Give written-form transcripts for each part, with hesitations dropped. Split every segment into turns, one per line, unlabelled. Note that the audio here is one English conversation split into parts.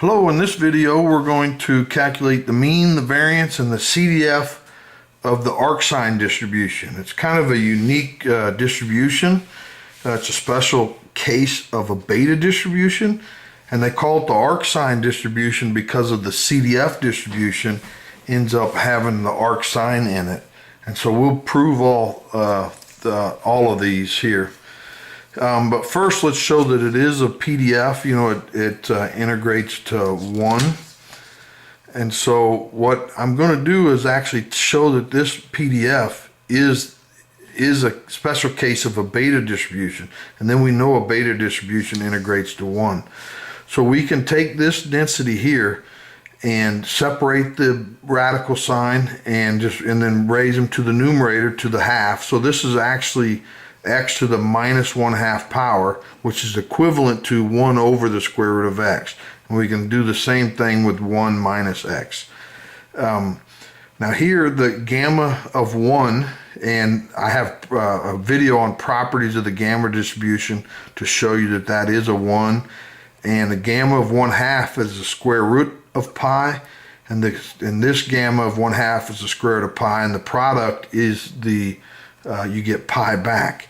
Hello, in this video we're going to calculate the mean, the variance, and the CDF of the Arcsine distribution. It's kind of a unique distribution. It's a special case of a beta distribution, and they call it the Arcsine distribution because of the CDF distribution ends up having the Arcsine in it. And so we'll prove all of these here. But first, let's show that it is a PDF. You know, it integrates to one. And so what I'm going to do is actually show that this PDF is a special case of a beta distribution. And then we know a beta distribution integrates to one. So we can take this density here and separate the radical sign and then raise them to the numerator to the half. So this is actually x to the minus 1/2 power, which is equivalent to 1 over the square root of x. And we can do the same thing with 1 minus x. Now here, the gamma of 1, and I have a video on properties of the gamma distribution to show you that that is a 1. And the gamma of 1/2 is the square root of pi. And this gamma of 1/2 is the square root of pi. And the product is you get pi back.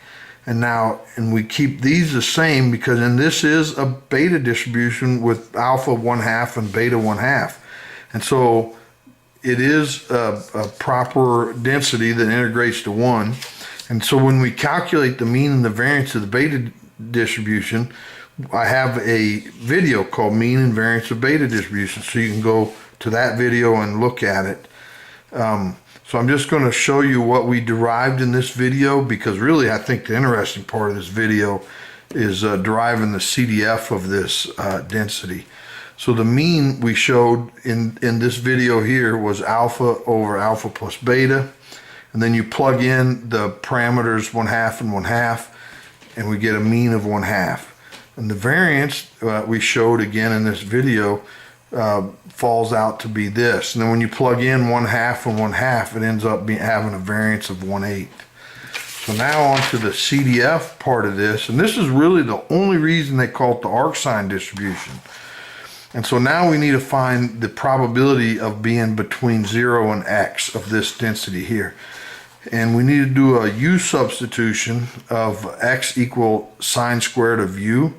And we keep these the same because this is a beta distribution with alpha 1/2 and beta 1/2. And so it is a proper density that integrates to 1. And so when we calculate the mean and the variance of the beta distribution, I have a video called Mean and Variance of Beta Distribution. So you can go to that video and look at it. So I'm just going to show you what we derived in this video, because really I think the interesting part of this video is deriving the CDF of this density. So the mean we showed in this video here was alpha over alpha plus beta, and then you plug in the parameters 1/2 and 1/2, and we get a mean of 1/2. And the variance we showed again in this video falls out to be this. And then when you plug in 1/2 and 1/2, it ends up having a variance of 1/8. So now on to the CDF part of this. And this is really the only reason they call it the Arcsine distribution. And so now we need to find the probability of being between 0 and x of this density here. And we need to do a u substitution of x equal sine squared of u.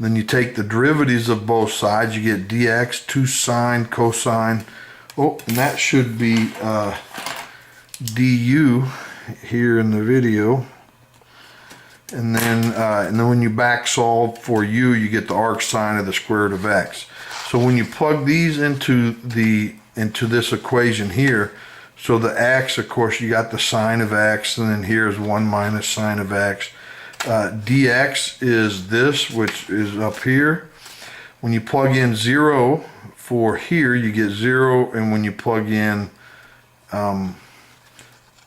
Then you take the derivatives of both sides, you get dx, 2 sine, cosine. Oh, and that should be du here in the video. And then when you back solve for u, you get the arcsine of the square root of x. So when you plug these into this equation here, so the x, of course, you got the sine of x, and then here's 1 minus sine of x. Dx is this, which is up here. When you plug in 0 for here, you get 0, and when you plug in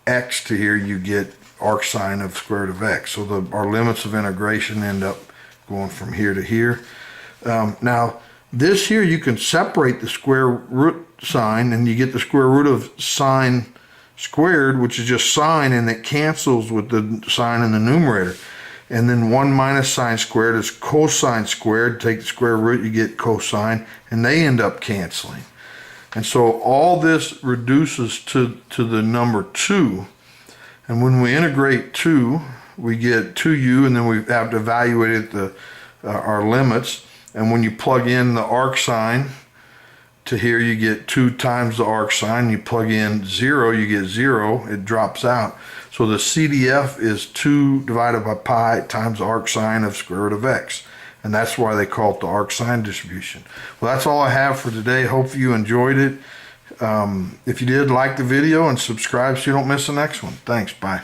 x to here, you get arcsine of square root of x. So our limits of integration end up going from here to here. Now this here, you can separate the square root sign, and you get the square root of sine squared, which is just sine, and it cancels with the sign in the numerator. And then 1 minus sine squared is cosine squared. Take the square root, you get cosine, and they end up canceling. And so all this reduces to the number 2. And when we integrate 2, we get 2u, and then we have to evaluate our limits. And when you plug in the arcsine to here, you get 2 times the arcsine. You plug in 0, you get 0. It drops out. So the CDF is 2 divided by pi times the arcsine of square root of x. And that's why they call it the Arcsine distribution. Well, that's all I have for today. Hope you enjoyed it. If you did, like the video and subscribe so you don't miss the next one. Thanks. Bye.